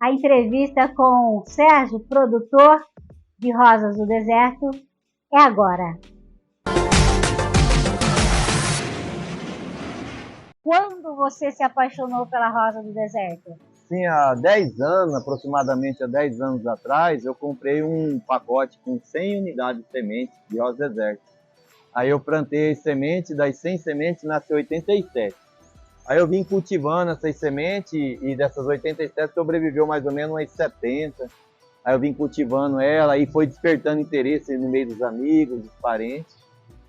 A entrevista com o Sérgio, produtor de Rosas do Deserto, é agora. Quando você se apaixonou pela Rosa do Deserto? Sim, há 10 anos, aproximadamente há 10 anos atrás, eu comprei um pacote com 100 unidades de sementes de Rosa do Deserto. Aí eu plantei as sementes, das 100 sementes nasceu 87. Aí eu vim cultivando essas sementes e dessas 87 sobreviveu mais ou menos umas 70. Aí eu vim cultivando ela e foi despertando interesse no meio dos amigos, dos parentes.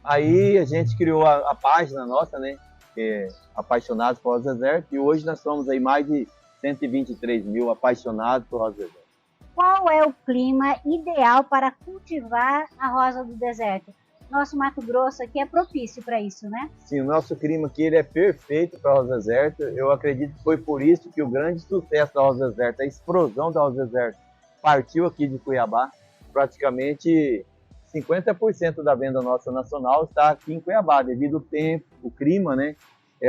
Aí a gente criou a página nossa, né? Que é Apaixonados por Rosa do Deserto, e hoje nós somos aí mais de 123 mil apaixonados por Rosa do Deserto. Qual é o clima ideal para cultivar a Rosa do Deserto? Nosso Mato Grosso aqui é propício para isso, né? Sim, o nosso clima aqui ele é perfeito para a Rosa do Deserto. Eu acredito que foi por isso que o grande sucesso da Rosa do Deserto, a explosão da Rosa do Deserto, partiu aqui de Cuiabá. Praticamente 50% da venda nossa nacional está aqui em Cuiabá, devido ao tempo, o clima, né?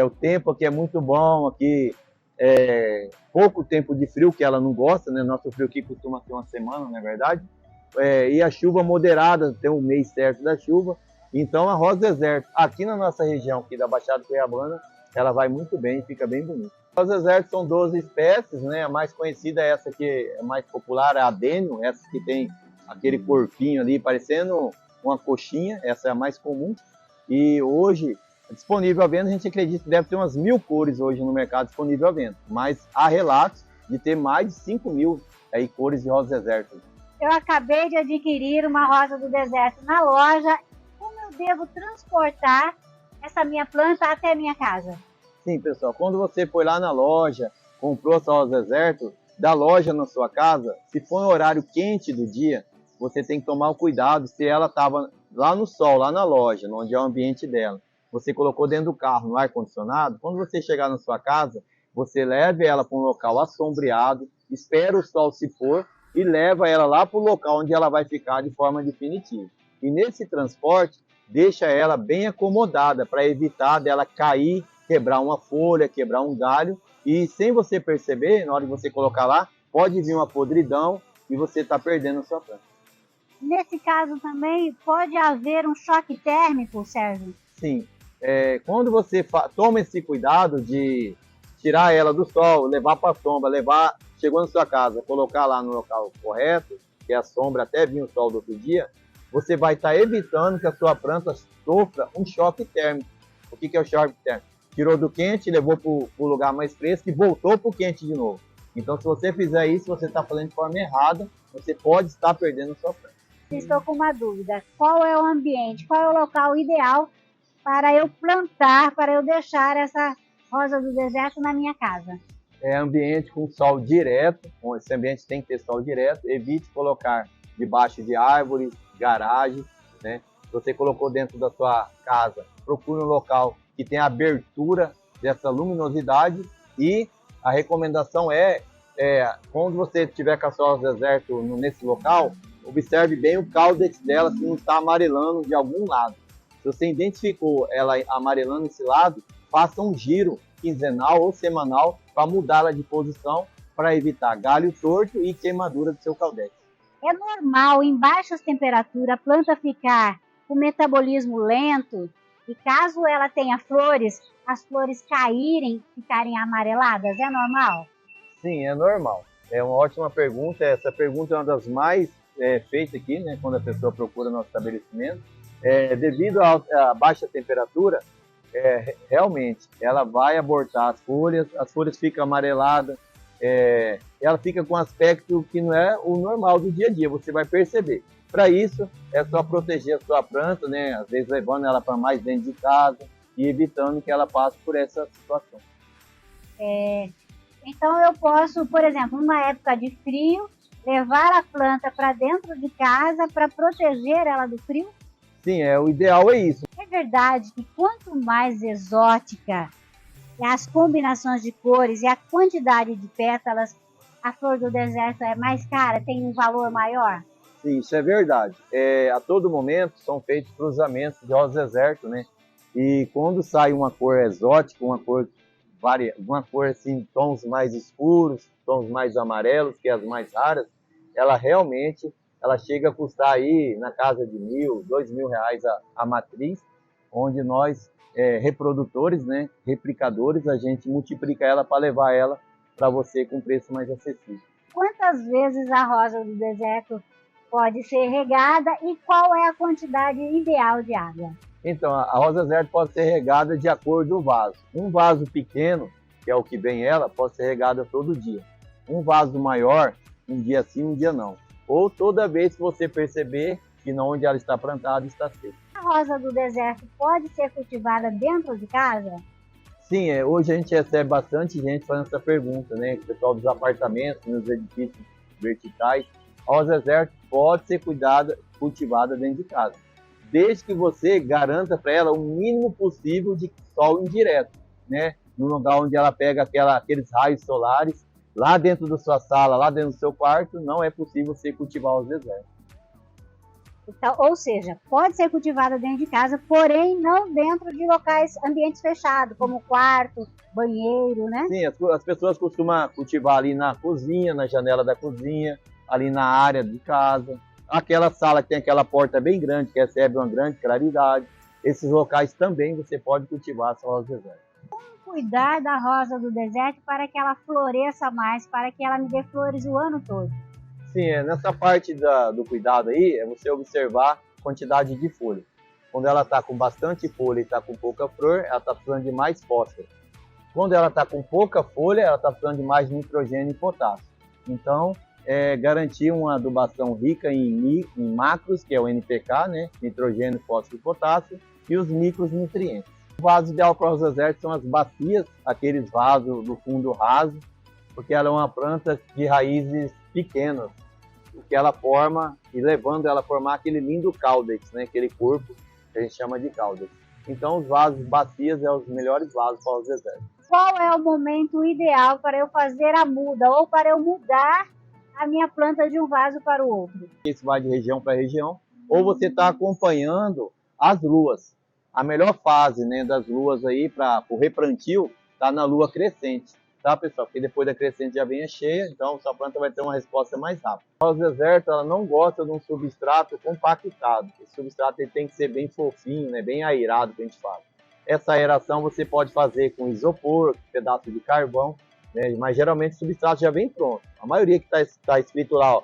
O tempo aqui é muito bom, aqui é pouco tempo de frio, que ela não gosta, né? Nosso frio aqui costuma ser uma semana, não é verdade? E a chuva moderada, tem um mês certo da chuva. Então a Rosa do Deserto, aqui na nossa região, aqui da Baixada Cuiabana, ela vai muito bem, fica bem bonita. A Rosa do Deserto são 12 espécies, né? A mais conhecida é essa que é mais popular, é a Adênio, essa que tem aquele corpinho ali parecendo uma coxinha, essa é a mais comum. E hoje, disponível à venda, a gente acredita que deve ter umas 1000 cores hoje no mercado disponível à venda. Mas há relatos de ter mais de 5.000 cores de Rosa do Deserto. Eu acabei de adquirir uma Rosa do Deserto na loja. Como eu devo transportar essa minha planta até a minha casa? Sim, pessoal, quando você foi lá na loja, comprou essa Rosa do Deserto, da loja na sua casa, se for um horário quente do dia, você tem que tomar o cuidado se ela estava lá no sol, lá na loja, onde é o ambiente dela. Você colocou dentro do carro, no ar-condicionado, quando você chegar na sua casa, você leve ela para um local assombreado, espera o sol se pôr e leva ela lá para o local onde ela vai ficar de forma definitiva. E nesse transporte, deixa ela bem acomodada para evitar dela cair, quebrar uma folha, quebrar um galho, e sem você perceber, na hora de você colocar lá, pode vir uma podridão e você está perdendo a sua planta. Nesse caso também pode haver um choque térmico, Sérgio? Sim, quando você toma esse cuidado de tirar ela do sol, levar para a sombra, chegou na sua casa, colocar lá no local correto, que é a sombra até vir o sol do outro dia, você vai estar evitando que a sua planta sofra um choque térmico. O que é o choque térmico? Tirou do quente, levou para o lugar mais fresco e voltou para o quente de novo. Então, se você fizer isso, você está fazendo de forma errada, você pode estar perdendo a sua planta. Estou com uma dúvida. Qual é o ambiente, qual é o local ideal para eu plantar, para eu deixar essa Rosa do Deserto na minha casa? Ambiente com sol direto, esse ambiente tem que ter sol direto, evite colocar debaixo de árvores, garagem, né? Se você colocou dentro da sua casa, procure um local que tenha abertura dessa luminosidade, e a recomendação quando você tiver com a sua Rosa do Deserto nesse local, observe bem o caldex dela se não está amarelando de algum lado. Se você identificou ela amarelando esse lado, faça um giro quinzenal ou semanal para mudá-la de posição, para evitar galho torto e queimadura do seu caldex. É normal, em baixas temperaturas, a planta ficar com metabolismo lento, e caso ela tenha flores, as flores caírem, ficarem amareladas? É normal? Sim, é normal. É uma ótima pergunta. Essa pergunta é uma das mais feitas aqui, né, quando a pessoa procura nosso estabelecimento. Devido à baixa temperatura, realmente ela vai abortar as folhas ficam amareladas, ela fica com um aspecto que não é o normal do dia a dia, você vai perceber. Para isso, é só proteger a sua planta, né? Às vezes levando ela para mais dentro de casa e evitando que ela passe por essa situação. Então eu posso, por exemplo, numa época de frio, levar a planta para dentro de casa para proteger ela do frio? Sim, o ideal é isso. É verdade que quanto mais exótica as combinações de cores e a quantidade de pétalas, a flor do deserto é mais cara, tem um valor maior? Sim, isso é verdade. A todo momento são feitos cruzamentos de Rosa do Deserto, né? E quando sai uma cor exótica, uma cor uma cor assim, tons mais escuros, tons mais amarelos, que é as mais raras, ela realmente ela chega a custar aí na casa de R$ 1.000, R$ 2.000 a matriz, onde nós, reprodutores, né, replicadores, a gente multiplica ela para levar ela para você com preço mais acessível. Quantas vezes a rosa do deserto pode ser regada e qual é a quantidade ideal de água? Então, a rosa deserto pode ser regada de acordo com o vaso. Um vaso pequeno, que é o que vem ela, pode ser regada todo dia. Um vaso maior, um dia sim, um dia não. Ou toda vez que você perceber que onde ela está plantada está seca. A rosa do deserto pode ser cultivada dentro de casa? Sim, hoje a gente recebe bastante gente fazendo essa pergunta, né? O pessoal dos apartamentos, nos edifícios verticais. A rosa deserto pode ser cultivada dentro de casa, desde que você garanta para ela o mínimo possível de sol indireto, né? No lugar onde ela pega aqueles raios solares, lá dentro da sua sala, lá dentro do seu quarto, não é possível você cultivar os desertos. Então, ou seja, pode ser cultivada dentro de casa, porém não dentro de ambientes fechados, como quarto, banheiro, né? Sim, as pessoas costumam cultivar ali na cozinha, na janela da cozinha, ali na área de casa. Aquela sala que tem aquela porta bem grande, que recebe uma grande claridade. Esses locais também você pode cultivar essa rosa do deserto. Como cuidar da rosa do deserto para que ela floresça mais, para que ela me dê flores o ano todo? Sim, nessa parte do cuidado aí, é você observar a quantidade de folha. Quando ela está com bastante folha e está com pouca flor, ela está precisando de mais fósforo. Quando ela está com pouca folha, ela está precisando de mais nitrogênio e potássio. Então, garantir uma adubação rica em macros, que é o NPK, né? Nitrogênio, fósforo e potássio, e os micronutrientes. O vaso ideal para os desertos são as bacias, aqueles vasos do fundo raso, porque ela é uma planta de raízes pequenas, o que ela forma, e levando ela a formar aquele lindo caudex, né? Aquele corpo que a gente chama de caudex. Então, os vasos bacias são os melhores vasos para os desertos. Qual é o momento ideal para eu fazer a muda ou para eu mudar a minha planta de um vaso para o outro? Isso vai de região para região, ou você está acompanhando as luas. A melhor fase, né, das luas aí para o replantio está na lua crescente, tá, pessoal? Porque depois da crescente já vem a cheia, então sua planta vai ter uma resposta mais rápida. A rosa deserto, ela não gosta de um substrato compactado. Esse substrato ele tem que ser bem fofinho, né, bem aerado, que a gente fala. Essa aeração você pode fazer com isopor, pedaço de carvão, né, mas geralmente o substrato já vem pronto. A maioria que está escrito lá, ó,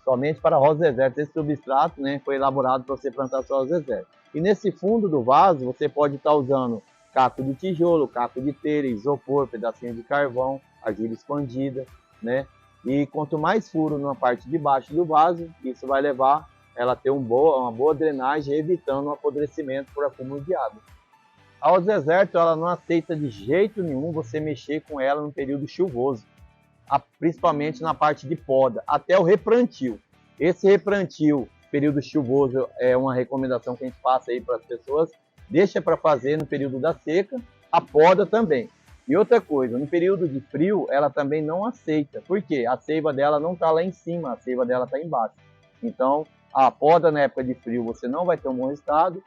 somente para rosa deserto, esse substrato, né, foi elaborado para você plantar sua rosa deserto. E nesse fundo do vaso você pode estar usando caco de tijolo, caco de telha, isopor, pedacinho de carvão, argila expandida, né? E quanto mais furo na parte de baixo do vaso, isso vai levar ela a ter uma boa drenagem, evitando o apodrecimento por acúmulo de água. A rosa deserto, ela não aceita de jeito nenhum você mexer com ela no período chuvoso, principalmente na parte de poda, até o replantio. Esse replantio, período chuvoso, é uma recomendação que a gente passa aí para as pessoas. Deixa para fazer no período da seca, a poda também. E outra coisa, no período de frio, ela também não aceita. Por quê? A seiva dela não está lá em cima, a seiva dela está embaixo. Então, a poda na época de frio você não vai ter um bom resultado.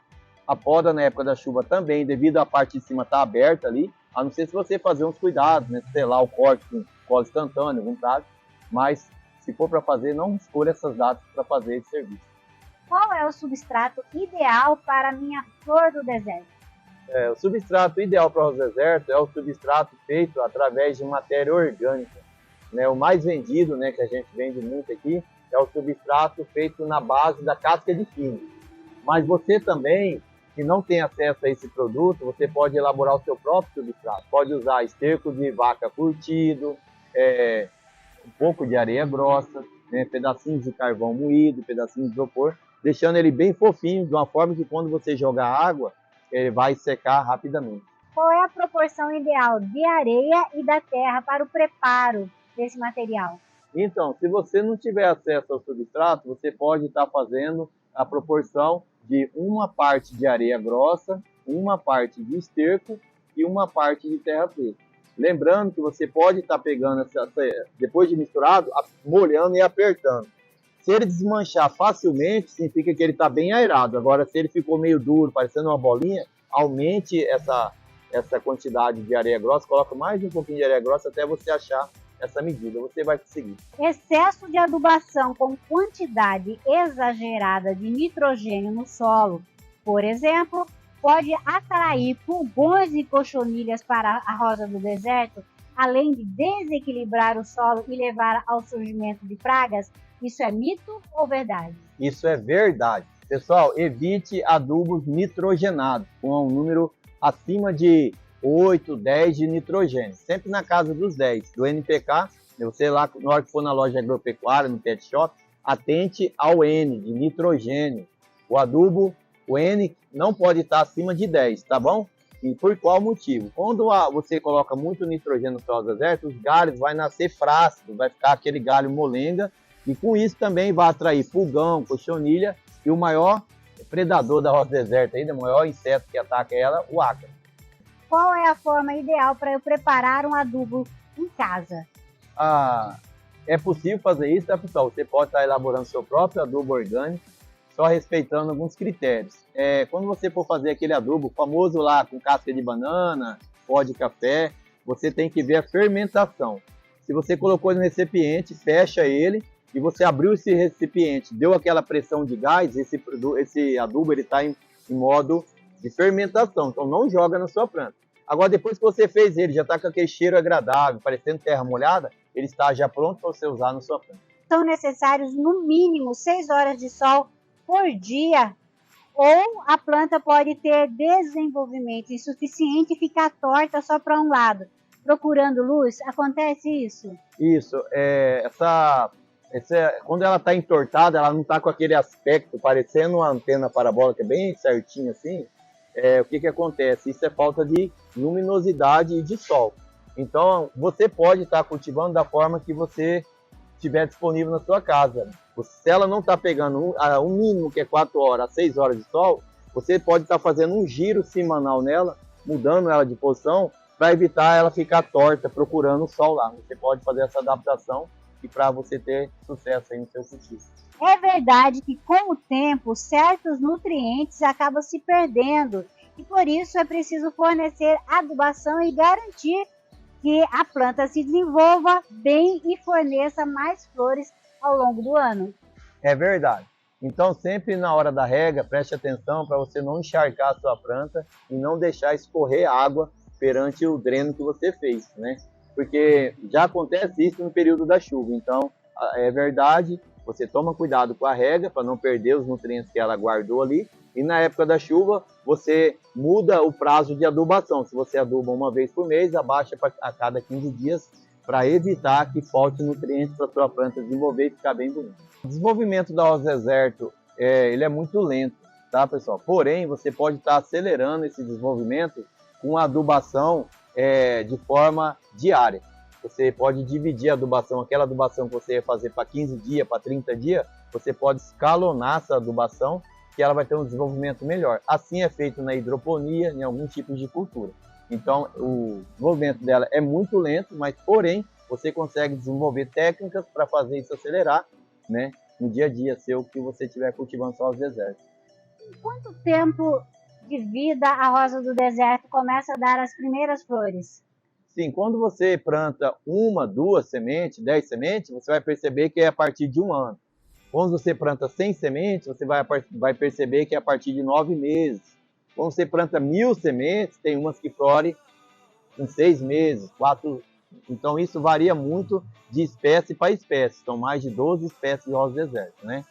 A poda na época da chuva também, devido à parte de cima estar aberta ali, a não ser se você fazer uns cuidados, né? Sei lá, o corte com cola instantânea, vontade. Mas, se for para fazer, não escolha essas datas para fazer esse serviço. Qual é o substrato ideal para a minha flor do deserto? O substrato ideal para o deserto é o substrato feito através de matéria orgânica. Né? O mais vendido, né, que a gente vende muito aqui, é o substrato feito na base da casca de quino. Mas você também, que não tem acesso a esse produto, você pode elaborar o seu próprio substrato. Pode usar esterco de vaca curtido, um pouco de areia grossa, né, pedacinhos de carvão moído, pedacinhos de isopor, deixando ele bem fofinho, de uma forma que quando você jogar água, ele vai secar rapidamente. Qual é a proporção ideal de areia e da terra para o preparo desse material? Então, se você não tiver acesso ao substrato, você pode estar fazendo a proporção de uma parte de areia grossa, uma parte de esterco e uma parte de terra preta. Lembrando que você pode estar pegando, depois de misturado, molhando e apertando. Se ele desmanchar facilmente, significa que ele está bem aerado. Agora, se ele ficou meio duro, parecendo uma bolinha, aumente essa quantidade de areia grossa, coloca mais um pouquinho de areia grossa até você achar essa medida, você vai conseguir. Excesso de adubação com quantidade exagerada de nitrogênio no solo, por exemplo, pode atrair pulgões e cochonilhas para a rosa do deserto, além de desequilibrar o solo e levar ao surgimento de pragas. Isso é mito ou verdade? Isso é verdade. Pessoal, evite adubos nitrogenados, com um número acima de 8, 10 de nitrogênio. Sempre na casa dos 10. Do NPK, você lá, na hora que for na loja agropecuária, no pet shop, atente ao N, de nitrogênio. O adubo, o N, não pode estar acima de 10, tá bom? E por qual motivo? Quando você coloca muito nitrogênio no seu deserto, os galhos vão nascer flácidos, vai ficar aquele galho molenga, e com isso também vai atrair pulgão, cochonilha, e o maior predador da rosa deserta, ainda, o maior inseto que ataca ela, o ácaro. Qual é a forma ideal para eu preparar um adubo em casa? É possível fazer isso, tá, pessoal? Você pode estar elaborando seu próprio adubo orgânico, só respeitando alguns critérios. Quando você for fazer aquele adubo famoso lá com casca de banana, pó de café, você tem que ver a fermentação. Se você colocou no recipiente, fecha ele, e você abriu esse recipiente, deu aquela pressão de gás, esse adubo está em modo de fermentação, então não joga na sua planta. Agora, depois que você fez ele, já está com aquele cheiro agradável, parecendo terra molhada, ele está já pronto para você usar na sua planta. São necessários no mínimo 6 horas de sol por dia, ou a planta pode ter desenvolvimento insuficiente e ficar torta só para um lado, procurando luz. Acontece isso? Isso, quando ela está entortada, ela não está com aquele aspecto parecendo uma antena parabólica bem certinha assim. O que acontece? Isso é falta de luminosidade e de sol. Então, você pode estar cultivando da forma que você estiver disponível na sua casa. Se ela não está pegando o mínimo, que é 4 horas a 6 horas de sol, você pode estar fazendo um giro semanal nela, mudando ela de posição, para evitar ela ficar torta, procurando o sol lá. Você pode fazer essa adaptação e para você ter sucesso aí no seu cultivo. É verdade que com o tempo certos nutrientes acabam se perdendo e por isso é preciso fornecer adubação e garantir que a planta se desenvolva bem e forneça mais flores ao longo do ano. É verdade. Então sempre na hora da rega, preste atenção para você não encharcar a sua planta e não deixar escorrer água perante o dreno que você fez, né? Porque já acontece isso no período da chuva, então é verdade. Você toma cuidado com a rega para não perder os nutrientes que ela guardou ali. E na época da chuva, você muda o prazo de adubação. Se você aduba uma vez por mês, abaixa a cada 15 dias para evitar que falte nutrientes para a sua planta desenvolver e ficar bem bonito. O desenvolvimento da rosa deserto, ele é muito lento, tá, pessoal? Porém, você pode estar acelerando esse desenvolvimento com adubação de forma diária. Você pode dividir a adubação, aquela adubação que você ia fazer para 15 dias, para 30 dias, você pode escalonar essa adubação, que ela vai ter um desenvolvimento melhor. Assim é feito na hidroponia, em alguns tipos de cultura. Então, o desenvolvimento dela é muito lento, mas, porém, você consegue desenvolver técnicas para fazer isso acelerar, né, no dia a dia seu que você estiver cultivando só os desertos. Em quanto tempo de vida a rosa do deserto começa a dar as primeiras flores? Sim, quando você planta 1, 2 sementes, 10 sementes, você vai perceber que é a partir de 1 ano. Quando você planta 100 sementes, você vai perceber que é a partir de 9 meses. Quando você planta 1000 sementes, tem umas que florem em 6 meses, 4. Então isso varia muito de espécie para espécie. São mais de 12 espécies de rosa deserto, né?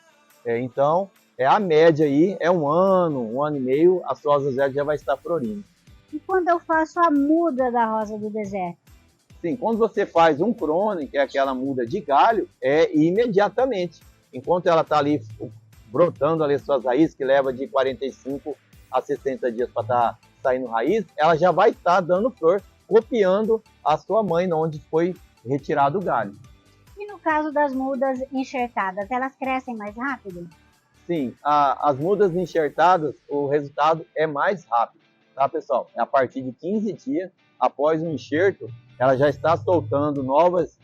Então, a média aí é 1 ano, 1 ano e meio, a sua rosa deserto já vai estar florindo. E quando eu faço a muda da rosa do deserto? Sim, quando você faz um crone, que é aquela muda de galho, imediatamente. Enquanto ela está ali brotando ali suas raízes, que leva de 45 a 60 dias para estar saindo raiz, ela já vai estar dando flor, copiando a sua mãe, onde foi retirado o galho. E no caso das mudas enxertadas, elas crescem mais rápido? Sim, as mudas enxertadas, o resultado é mais rápido. Tá, pessoal? A partir de 15 dias após o enxerto, ela já está soltando novas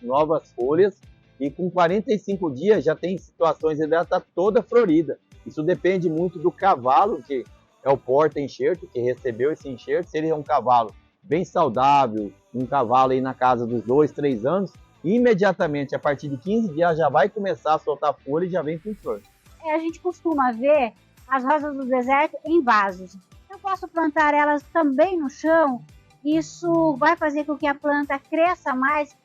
folhas e com 45 dias já tem situações de ela está toda florida. Isso depende muito do cavalo, que é o porta-enxerto, que recebeu esse enxerto. Se ele é um cavalo bem saudável, um cavalo aí na casa dos 2, 3 anos, imediatamente, a partir de 15 dias, já vai começar a soltar folha e já vem com flor. A gente costuma ver as rosas do deserto em vasos. Eu posso plantar elas também no chão? Isso vai fazer com que a planta cresça mais?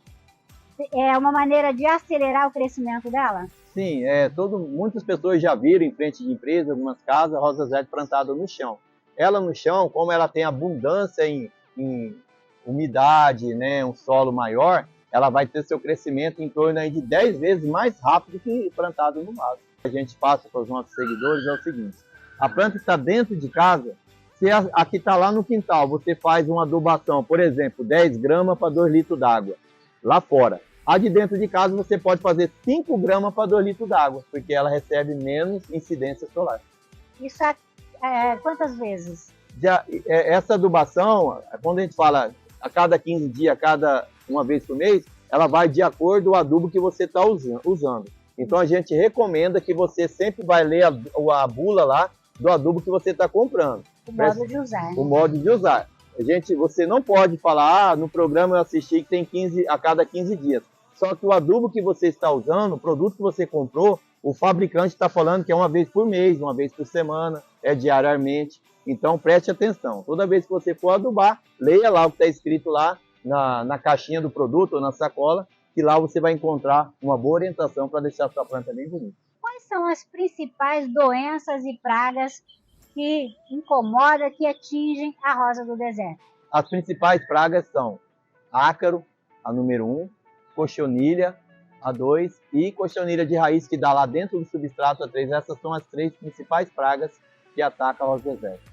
É uma maneira de acelerar o crescimento dela? Sim, muitas pessoas já viram em frente de empresa, algumas casas, a rosa deserto plantada no chão. Ela no chão, como ela tem abundância em umidade, né, um solo maior, ela vai ter seu crescimento em torno aí de 10 vezes mais rápido que plantado no vaso. A gente passa para os nossos seguidores é o seguinte: a planta está dentro de casa, se a que está lá no quintal, você faz uma adubação, por exemplo, 10 gramas para 2 litros d'água, lá fora. A de dentro de casa você pode fazer 5 gramas para 2 litros d'água, porque ela recebe menos incidência solar. Isso quantas vezes? Essa adubação, quando a gente fala a cada 15 dias, a cada uma vez por mês, ela vai de acordo com o adubo que você está usando. Então a gente recomenda que você sempre vai ler a bula lá do adubo que você está comprando. O modo de usar. O modo de usar. Você não pode falar, no programa eu assisti que tem 15 a cada 15 dias. Só que o adubo que você está usando, o produto que você comprou, o fabricante está falando que é uma vez por mês, uma vez por semana, é diariamente. Então preste atenção. Toda vez que você for adubar, leia lá o que está escrito lá na caixinha do produto ou na sacola, que lá você vai encontrar uma boa orientação para deixar a sua planta bem bonita. Quais são as principais doenças e pragas que incomodam, que atingem a rosa do deserto? As principais pragas são ácaro, a número 1, cochonilha, a 2, e cochonilha de raiz, que dá lá dentro do substrato, a 3. Essas são as 3 principais pragas que atacam a rosa do deserto.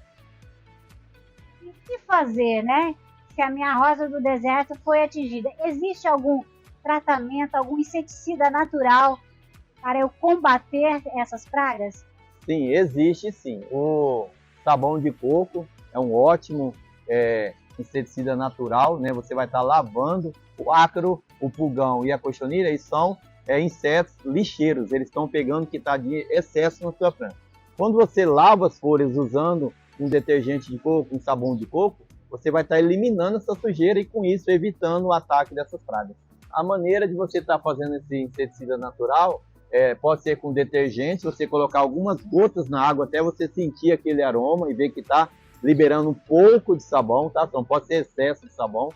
E o que fazer, né? Se a minha rosa do deserto foi atingida, existe algum tratamento, algum inseticida natural para eu combater essas pragas? Sim, existe sim. O sabão de coco é um ótimo inseticida natural, né? Você vai estar lavando. O ácaro, o pulgão e a cochonilha, eles são insetos lixeiros, eles estão pegando o que está de excesso na sua planta. Quando você lava as folhas usando um detergente de coco, um sabão de coco, você vai estar eliminando essa sujeira e com isso evitando o ataque dessas pragas. A maneira de você estar fazendo esse inseticida natural pode ser com detergente, você colocar algumas gotas na água até você sentir aquele aroma e ver que está liberando um pouco de sabão, tá? Então pode ser excesso de sabão.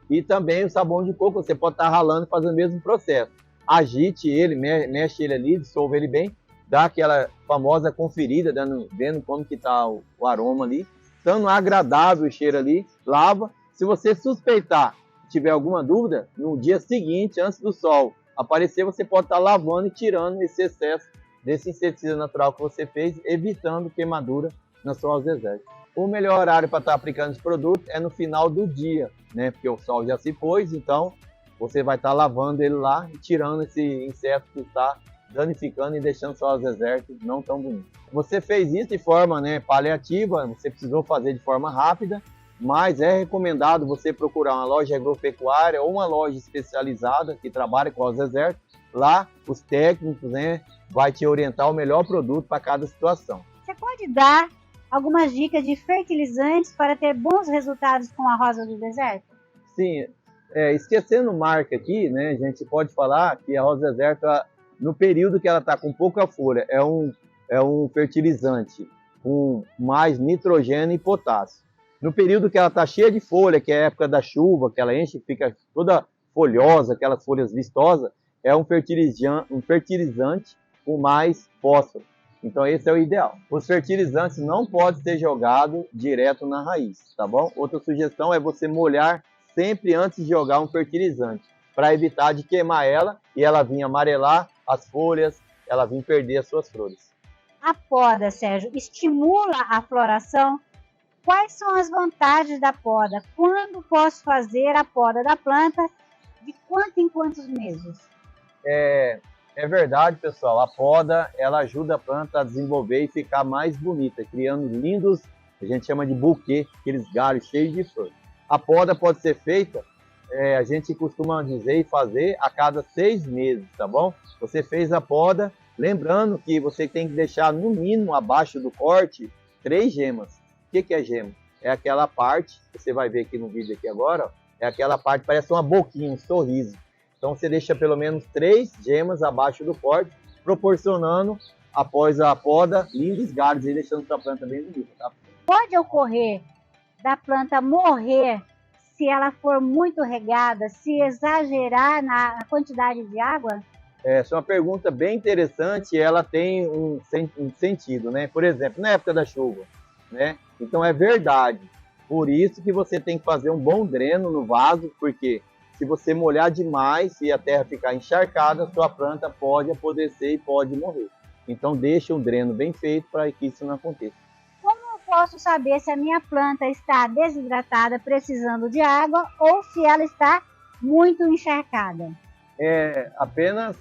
E também o sabão de coco, você pode estar ralando e fazendo o mesmo processo. Agite ele, mexe ele ali, dissolva ele bem, dá aquela famosa conferida, vendo como que está o aroma ali. Estando agradável o cheiro ali, lava. Se você suspeitar, tiver alguma dúvida, no dia seguinte, antes do sol aparecer, você pode estar lavando e tirando esse excesso desse inseticida natural que você fez, evitando queimadura na sua rosa do deserto. O melhor horário para estar aplicando esse produto é no final do dia, né? Porque o sol já se pôs, então você vai estar lavando ele lá e tirando esse inseto que está danificando e deixando sua rosa do deserto não tão bonita. Você fez isso de forma paliativa, você precisou fazer de forma rápida, mas é recomendado você procurar uma loja agropecuária ou uma loja especializada que trabalha com rosa do deserto. Lá os técnicos vai te orientar o melhor produto para cada situação. Você pode dar algumas dicas de fertilizantes para ter bons resultados com a rosa do deserto? Sim, esquecendo marca aqui, né, a gente pode falar que a rosa do deserto, no período que ela está com pouca folha, é um fertilizante com mais nitrogênio e potássio. No período que ela está cheia de folha, que é a época da chuva, que ela enche, fica toda folhosa, aquelas folhas vistosas, é um fertilizante com mais fósforo. Então esse é o ideal. Os fertilizantes não podem ser jogados direto na raiz, tá bom? Outra sugestão é você molhar sempre antes de jogar um fertilizante, para evitar de queimar ela e ela vir amarelar as folhas, ela vir perder as suas flores. A poda, Sérgio, estimula a floração? Quais são as vantagens da poda? Quando posso fazer a poda da planta? De quanto em quantos meses? É verdade, pessoal. A poda, ela ajuda a planta a desenvolver e ficar mais bonita, criando lindos, a gente chama de buquê, aqueles galhos cheios de flor. A poda pode ser feita, a gente costuma dizer e fazer a cada 6 meses, tá bom? Você fez a poda, lembrando que você tem que deixar no mínimo abaixo do corte 3 gemas. O que é gema? é aquela parte, você vai ver aqui no vídeo aqui agora, ó, é aquela parte que parece uma boquinha, um sorriso. Então você deixa pelo menos 3 gemas abaixo do corte, proporcionando, após a poda, lindos galhos e deixando sua planta bem bonita, tá? Pode ocorrer da planta morrer se ela for muito regada, se exagerar na quantidade de água? Essa é uma pergunta bem interessante e ela tem um sentido, né? Por exemplo, na época da chuva, né? Então é verdade. Por isso que você tem que fazer um bom dreno no vaso, porque se você molhar demais e a terra ficar encharcada, sua planta pode apodrecer e pode morrer. Então deixe um dreno bem feito para que isso não aconteça. Como eu posso saber se a minha planta está desidratada, precisando de água, ou se ela está muito encharcada? Apenas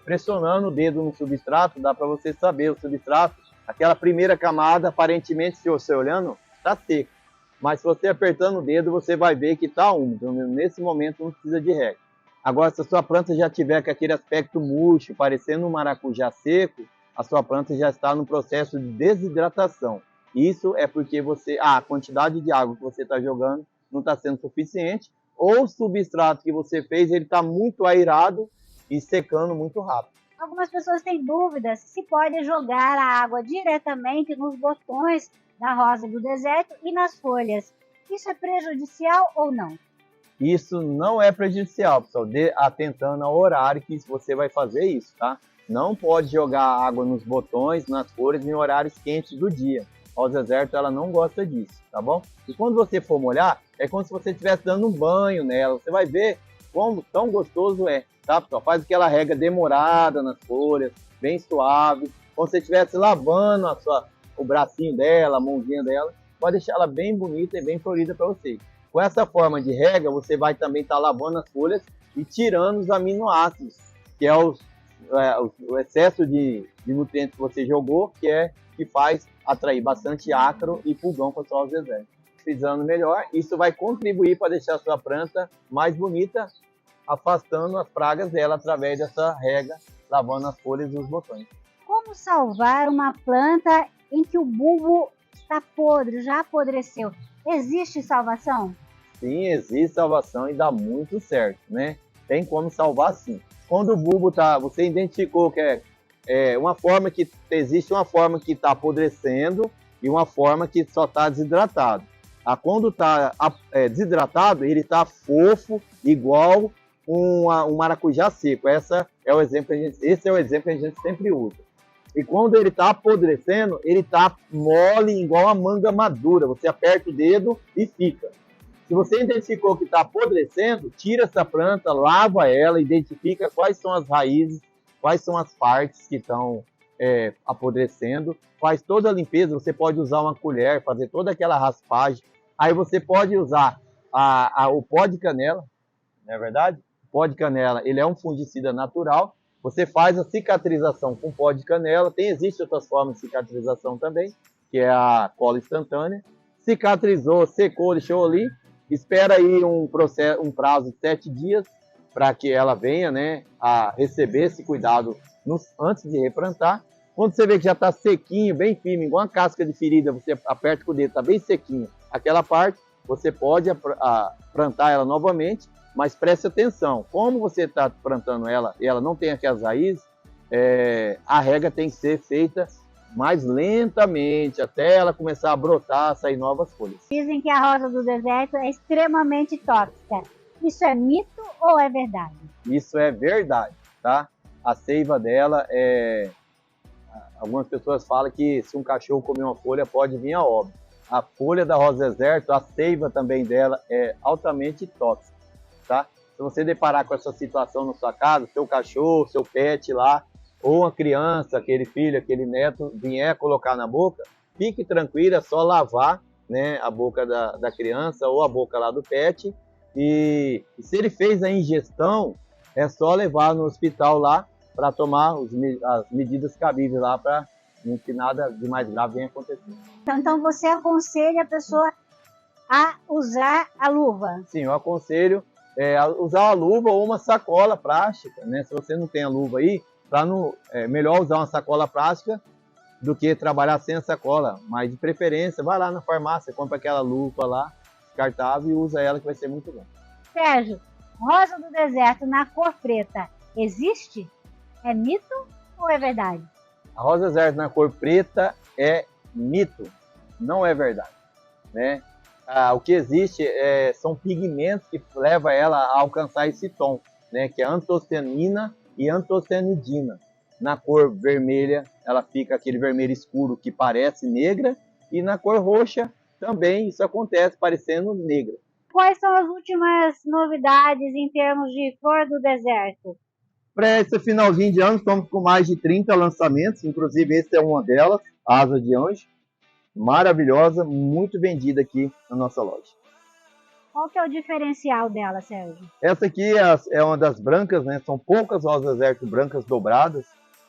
pressionando o dedo no substrato, dá para você saber o substrato. Aquela primeira camada, aparentemente, se você olhando, está seca. Mas se você apertando o dedo, você vai ver que está úmido. Nesse momento não precisa de rega. Agora, se a sua planta já tiver com aquele aspecto murcho, parecendo um maracujá seco, a sua planta já está no processo de desidratação. Isso é porque a quantidade de água que você está jogando não está sendo suficiente, ou o substrato que você fez, ele está muito airado e secando muito rápido. Algumas pessoas têm dúvidas se pode jogar a água diretamente nos botões da rosa do deserto e nas folhas. Isso é prejudicial ou não? Isso não é prejudicial, pessoal, atentando ao horário que você vai fazer isso, tá? Não pode jogar água nos botões, nas folhas, em horários quentes do dia. A rosa deserto, ela não gosta disso, tá bom? E quando você for molhar, é como se você estivesse dando um banho nela. Você vai ver como tão gostoso é, tá, pessoal? Faz aquela rega demorada nas folhas, bem suave. Como se você estivesse lavando o bracinho dela, a mãozinha dela. Pode deixar ela bem bonita e bem florida para você. Com essa forma de rega, você vai também estar lavando as folhas e tirando os aminoácidos, que é o excesso de nutrientes que você jogou, que faz atrair bastante ácaro e pulgão para a sua rosa deserta. Pisando melhor, isso vai contribuir para deixar a sua planta mais bonita, afastando as pragas dela através dessa rega, lavando as folhas e os botões. Como salvar uma planta em que o bulbo está podre, já apodreceu? Existe salvação? Sim, existe salvação e dá muito certo, né? Tem como salvar sim. Quando o bulbo você identificou que existe uma forma que está apodrecendo e uma forma que só está desidratado. Quando está desidratado, ele está fofo, igual um maracujá seco. Esse é o exemplo que a gente sempre usa. E quando ele está apodrecendo, ele está mole, igual a manga madura. Você aperta o dedo e fica. Se você identificou que está apodrecendo, tira essa planta, lava ela, identifica quais são as raízes, quais são as partes que estão apodrecendo, faz toda a limpeza. Você pode usar uma colher, fazer toda aquela raspagem. Aí você pode usar o pó de canela, não é verdade? O pó de canela, ele é um fungicida natural. Você faz a cicatrização com pó de canela. Existem outras formas de cicatrização também, que é a cola instantânea. Cicatrizou, secou, deixou ali. Espera aí um prazo de 7 dias para que ela venha, né, a receber esse cuidado antes de replantar. Quando você vê que já está sequinho, bem firme, igual uma casca de ferida, você aperta com o dedo, está bem sequinho. Aquela parte, você pode plantar ela novamente, mas preste atenção. Como você está plantando ela e ela não tem aquelas raízes, a rega tem que ser feita mais lentamente, até ela começar a brotar, a sair novas folhas. Dizem que a rosa do deserto é extremamente tóxica. Isso é mito ou é verdade? Isso é verdade, tá? A seiva dela algumas pessoas falam que se um cachorro comer uma folha pode vir a óbito. A folha da rosa deserto, a seiva também dela é altamente tóxica, tá? Se você deparar com essa situação na sua casa, seu cachorro, seu pet lá, ou uma criança, aquele filho, aquele neto, vier colocar na boca, fique tranquilo, é só lavar, né, a boca da criança ou a boca lá do pet. E se ele fez a ingestão, é só levar no hospital lá para tomar as medidas cabíveis lá para que nada de mais grave venha acontecer. Então você aconselha a pessoa a usar a luva? Sim, eu aconselho usar a luva ou uma sacola plástica, né? Se você não tem a luva aí, melhor usar uma sacola plástica do que trabalhar sem a sacola. Mas de preferência, vai lá na farmácia, compra aquela luva lá, descartável, e usa ela que vai ser muito bom. Sérgio, rosa do deserto na cor preta existe? É mito ou é verdade? A rosa deserto na cor preta é mito, não é verdade, né? O que existe são pigmentos que levam ela a alcançar esse tom, né? Que é antocianina e antocianidina. Na cor vermelha, ela fica aquele vermelho escuro que parece negra, e na cor roxa também isso acontece, parecendo negra. Quais são as últimas novidades em termos de flor do deserto? Para esse finalzinho de ano, estamos com mais de 30 lançamentos, inclusive esse é uma delas, a Asa de Anjo. Maravilhosa, muito vendida aqui na nossa loja. Qual que é o diferencial dela, Sérgio? Essa aqui é uma das brancas, né? São poucas rosas deserto brancas dobradas.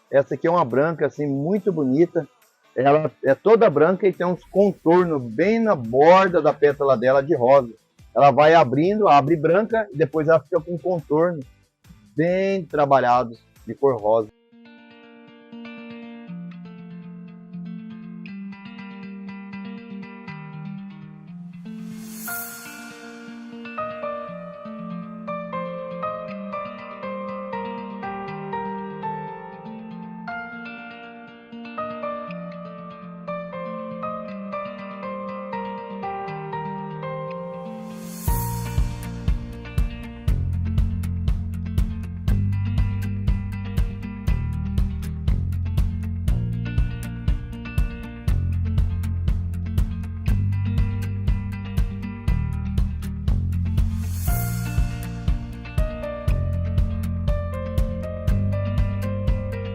Essa aqui é uma branca assim muito bonita. Ela é toda branca e tem uns contornos bem na borda da pétala dela de rosa. Ela vai abrindo, abre branca e depois ela fica com um contorno bem trabalhado de cor rosa.